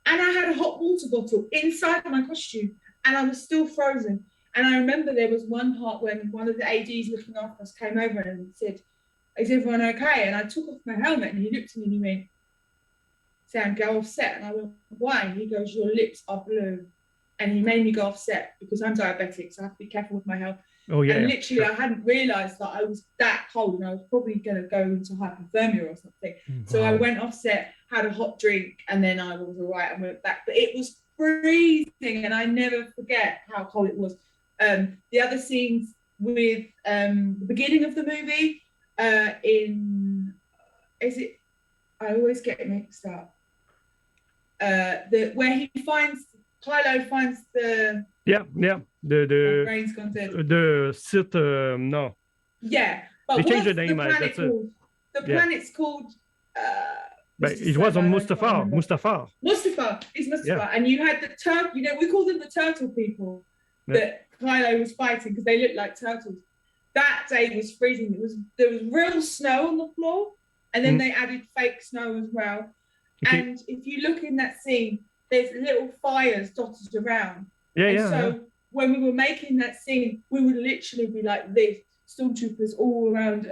and I had a hot water bottle inside my costume, and I was still frozen. And I remember there was one part when one of the ADs looking after us came over and said, "Is everyone okay?" And I took off my helmet, and he looked at me and he went, "Sam, go offset." And I went, "Why?" And he goes, "Your lips are blue." And he made me go offset because I'm diabetic, so I have to be careful with my health. Oh, yeah. And literally, I hadn't realised that I was that cold, and I was probably going to go into hypothermia or something. So I went offset, had a hot drink, and then I was all right and went back. But it was freezing, and I never forget how cold it was. The other scenes with the beginning of the movie, I always get mixed up. Where Kylo finds the the brain's gone dead. The Sith no. Yeah, but they changed the name. The planet's called. But it was on Mustafar. It's Mustafar, and you had the turtle. You know, we call them the turtle people that Kylo was fighting because they looked like turtles. That day was freezing. There was real snow on the floor, and then they added fake snow as well. Okay. And if you look in that scene, there's little fires dotted around. So when we were making that scene, we would literally be like this, stormtroopers all around,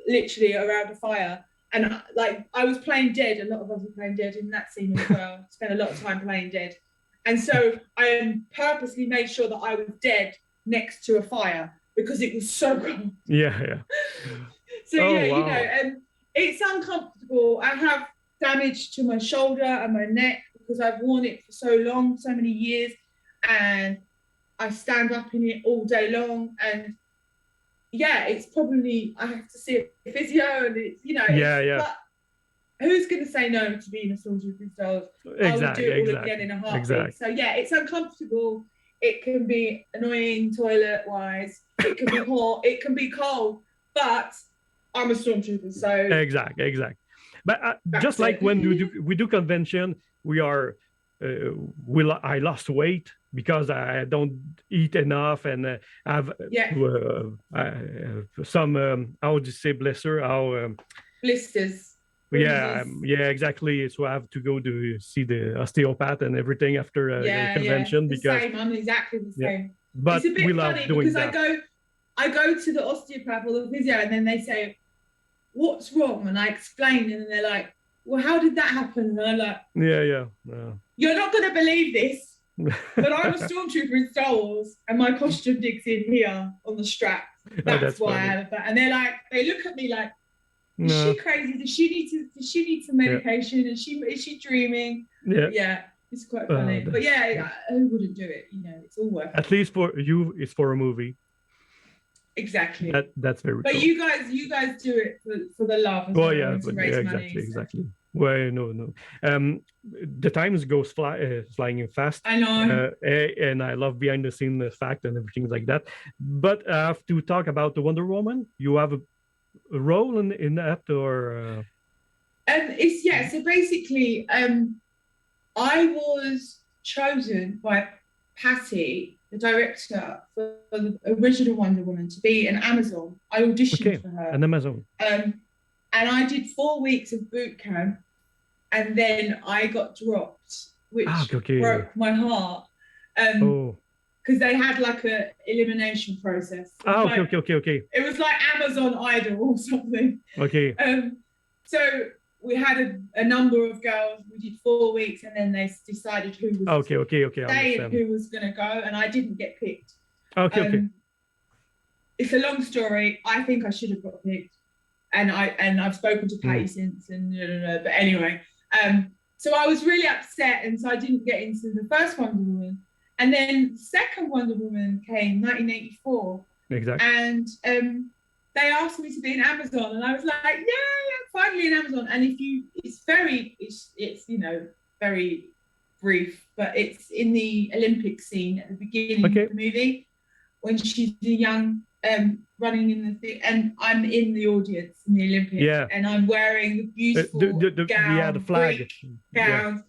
literally around a fire. And like I was playing dead. A lot of us were playing dead in that scene as well. Spent a lot of time playing dead. And so I purposely made sure that I was dead next to a fire because it was so cold. Yeah. So wow. You know, it's uncomfortable. I have damage to my shoulder and my neck because I've worn it for so long, so many years, and I stand up in it all day long. And yeah, it's probably, I have to see a physio, and it's, you know, but who's going to say no to being a stormtrooper style? I would do it all again in a heartbeat. So yeah, it's uncomfortable. It can be annoying toilet wise. It can be hot. It can be cold. But I'm a stormtrooper, so exactly. But just like when we do convention, I lost weight because I don't eat enough and have some how would you say blisters. Yeah, exactly. So I have to go to see the osteopath and everything after convention because same. I'm exactly the same. Yeah. But it's a bit we love funny doing because that. I go to the osteopath or the physio, and then they say, "What's wrong?" And I explain, and they're like, "Well, how did that happen?" And I'm like, "Yeah. You're not going to believe this, but I'm a stormtrooper in Star Wars, and my costume digs in here on the strap. That's why I have that." And they're like, they look at me like, "Is she crazy? Does she need some medication? Is she dreaming?" Yeah, it's quite funny. But yeah, who wouldn't do it? You know, it's all worth it. At least for you, it's for a movie. Exactly. That's very But cool. you guys do it for the love as well. Yeah, but exactly. Well, no. The times goes flying fast. I know. And I love behind the scenes fact and everything like that. But I have to talk about the Wonder Woman. You have a role in that, or? So basically, I was chosen by Patty, the director, for the original Wonder Woman, to be an Amazon. I auditioned for her. An Amazon. And I did 4 weeks of boot camp, and then I got dropped, which broke my heart. Because they had like a elimination process. Okay. It was like Amazon Idol or something. Okay. So we had a number of girls. We did 4 weeks, and then they decided who was stay and who was going to go, and I didn't get picked. Okay. It's a long story. I think I should have got picked, and I've spoken to Patty since, and but anyway, so I was really upset, and so I didn't get into the first Wonder Woman, and then the second Wonder Woman came 1984. Exactly. And they asked me to be in Amazon, and I was like, yeah, finally in Amazon. And it's you know, very brief, but it's in the Olympic scene at the beginning of the movie when she's a young running in the thing, and I'm in the audience in the Olympics, and I'm wearing the beautiful gown, the flag Greek gowns.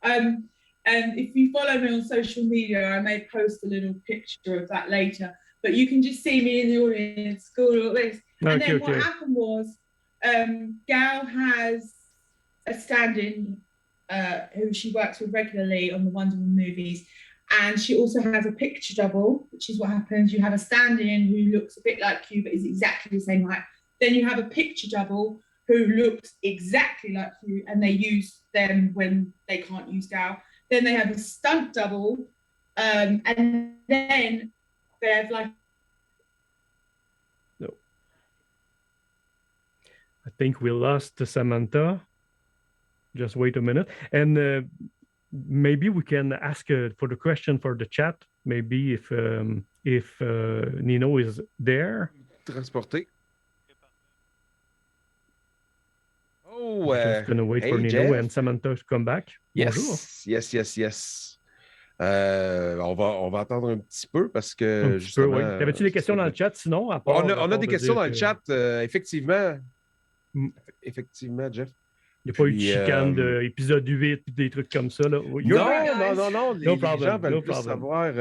And if you follow me on social media, I may post a little picture of that later. But you can just see me in the audience, all this. And then what happened was, Gal has a stand-in who she works with regularly on the Wonder Woman movies. And she also has a picture double, which is what happens. You have a stand-in who looks a bit like you, but is exactly the same height. Then you have a picture double who looks exactly like you, and they use them when they can't use Gal. Then they have a stunt double, and then they have like... No. I think we lost Samantha. Just wait a minute. And maybe we can ask for the question for the chat. Maybe if Nino is there. Transporté. Oh, just gonna wait for Nino Jeff. and Samantha to come back. Yes, Bonjour. yes. On va attendre un petit peu parce que justement. Oui. T'avais-tu des questions dans le chat sinon? On a des questions dans le chat, effectivement. Effectivement, Jeff. Il n'y a pas eu de chicane d'épisode 8 et des trucs comme ça. Là. Non. Les gens veulent plus savoir.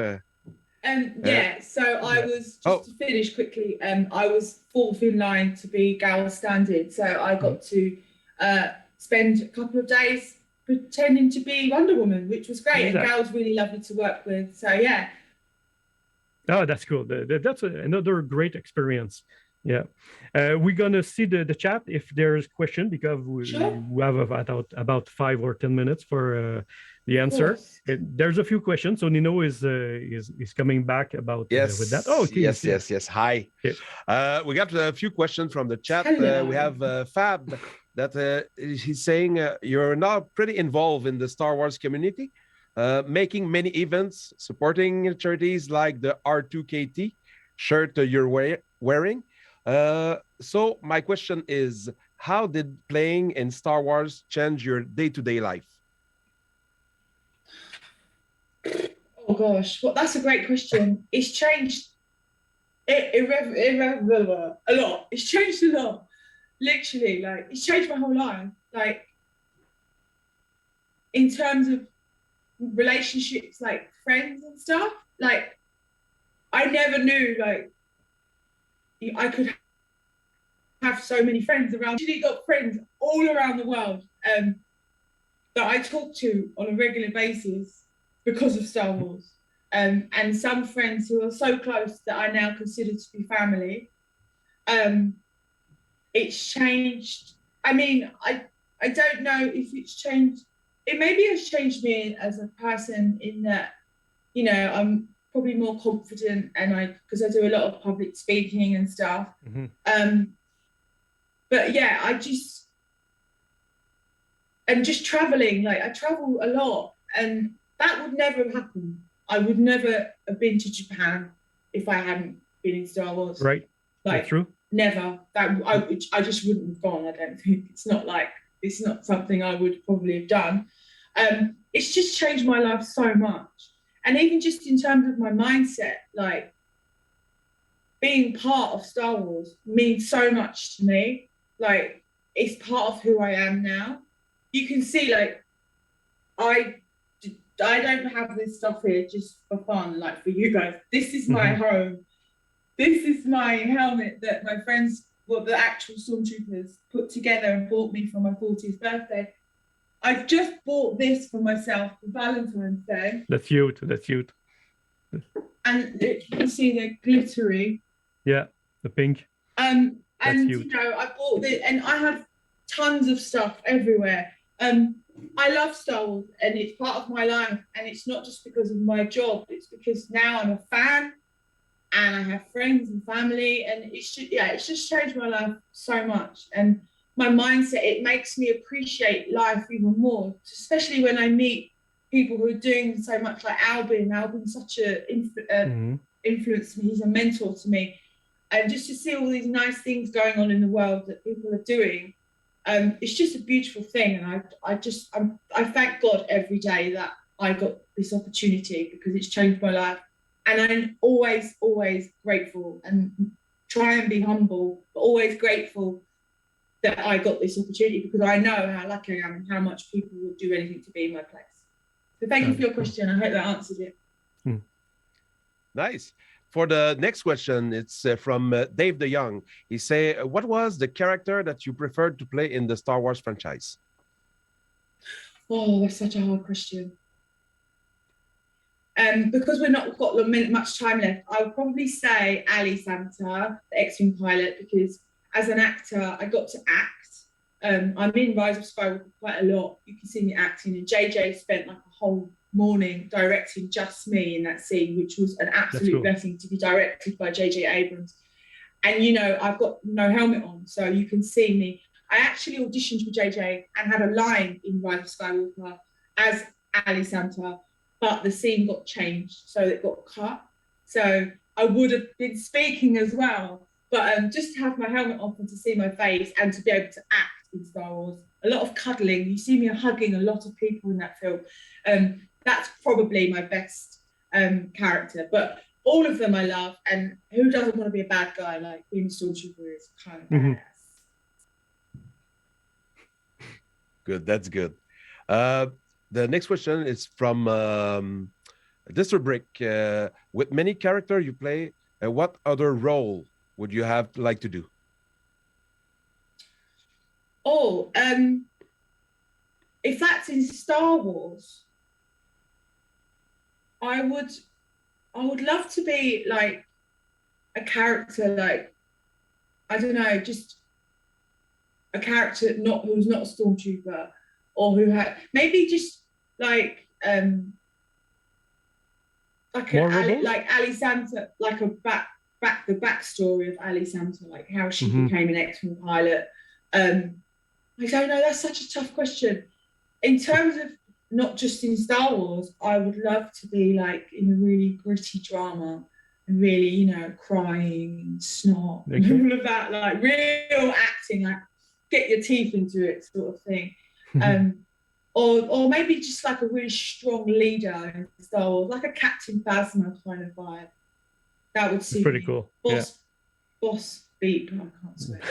Yeah, so I was, just to finish quickly, I was fourth in line to be Gal's stand-in. So I got to spend a couple of days pretending to be Wonder Woman, which was great. And Gal's really lovely to work with. So, yeah. Oh, that's cool. That's another great experience. Yeah. We're going to see the chat if there's question, because we have about 5 or 10 minutes for the answer. There's a few questions. So Nino is coming back about with that. Oh, okay, yes. Hi. Okay. We got a few questions from the chat. We have Fab that he's saying you're now pretty involved in the Star Wars community, making many events, supporting charities like the R2KT shirt you're wearing. So my question is, how did playing in Star Wars change your day-to-day life? Oh gosh, well, that's a great question. It's changed a lot. It's changed a lot. Literally, like, it's changed my whole life. Like, in terms of relationships, like friends and stuff, like, I never knew, like, I could have so many friends around. I've actually got friends all around the world that I talk to on a regular basis because of Star Wars. And some friends who are so close that I now consider to be family. It's changed. I mean, I don't know if it's changed. It maybe has changed me as a person in that, you know, I'm probably more confident, and because I do a lot of public speaking and stuff. But yeah, just traveling, like I travel a lot, and that would never have happened. I would never have been to Japan if I hadn't been in Star Wars. Right. Like, that's true. Never. I just wouldn't have gone. I don't think it's not something I would probably have done. It's just changed my life so much. And even just in terms of my mindset, like, being part of Star Wars means so much to me. Like, it's part of who I am now. You can see, like, I don't have this stuff here just for fun, like for you guys. This is my home. This is my helmet that my friends, the actual stormtroopers, put together and bought me for my 40th birthday. I've just bought this for myself for Valentine's Day. That's cute. And you can see the glittery. Yeah, the pink. And you know, I bought this, and I have tons of stuff everywhere. I love Star Wars, and it's part of my life, and it's not just because of my job. It's because now I'm a fan, and I have friends and family, and it's just changed my life so much. And my mindset, it makes me appreciate life even more, especially when I meet people who are doing so much, like Albin. Albin's such a influence me. He's a mentor to me. And just to see all these nice things going on in the world that people are doing, it's just a beautiful thing. And I thank God every day that I got this opportunity, because it's changed my life. And I'm always, always grateful. And try and be humble, but always grateful that I got this opportunity, because I know how lucky I am and how much people would do anything to be in my place. So thank you for your question. I hope that answered it. Nice. For the next question, it's from Dave DeYoung. He say, what was the character that you preferred to play in the Star Wars franchise? Oh, that's such a hard question. Because we've not got much time left, I would probably say Ali Santa, the X-Wing pilot, because as an actor, I got to act. I'm in Rise of Skywalker quite a lot. You can see me acting, and JJ spent like a whole morning directing just me in that scene, which was an absolute blessing to be directed by JJ Abrams. And, you know, I've got no helmet on, so you can see me. I actually auditioned for JJ and had a line in Rise of Skywalker as Ali Santa, but the scene got changed, so it got cut. So I would have been speaking as well, but just to have my helmet off and to see my face and to be able to act in Star Wars, a lot of cuddling. You see me hugging a lot of people in that film. That's probably my best character, but all of them I love, and who doesn't want to be a bad guy? Like being a stormtrooper is kind of badass. Good, that's good. The next question is from District Brick. With many characters you play, what other role would you have like to do? Oh, if that's in Star Wars, I would love to be like a character, like, I don't know, just a character who's not a stormtrooper, or who had maybe just like Ali Santa, like the backstory of Ali Santa, like how she became an X-Wing pilot. I don't know, that's such a tough question. In terms of not just in Star Wars, I would love to be like in a really gritty drama and really, you know, crying and snot and all of that, like real acting, like get your teeth into it sort of thing. Or maybe just like a really strong leader in Star Wars, like a Captain Phasma kind of vibe. That would suit pretty me. cool. Boss beat, I can't swear.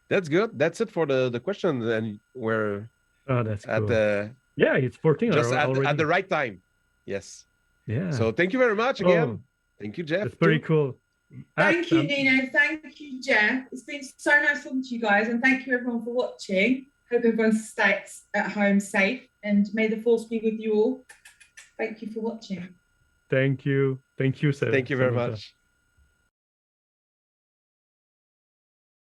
That's good. That's it for the question. And we're that's at cool. the it's 14 just already. at the right time. Yes. Yeah. So thank you very much again. Thank you, Jeff. It's pretty cool. Thank you, Nino. Thank you, Jeff. It's been so nice talking to you guys, and thank you everyone for watching. Hope everyone stays at home safe, and may the force be with you all. Thank you for watching. Thank you. Thank you, Sarah. Thank you very much.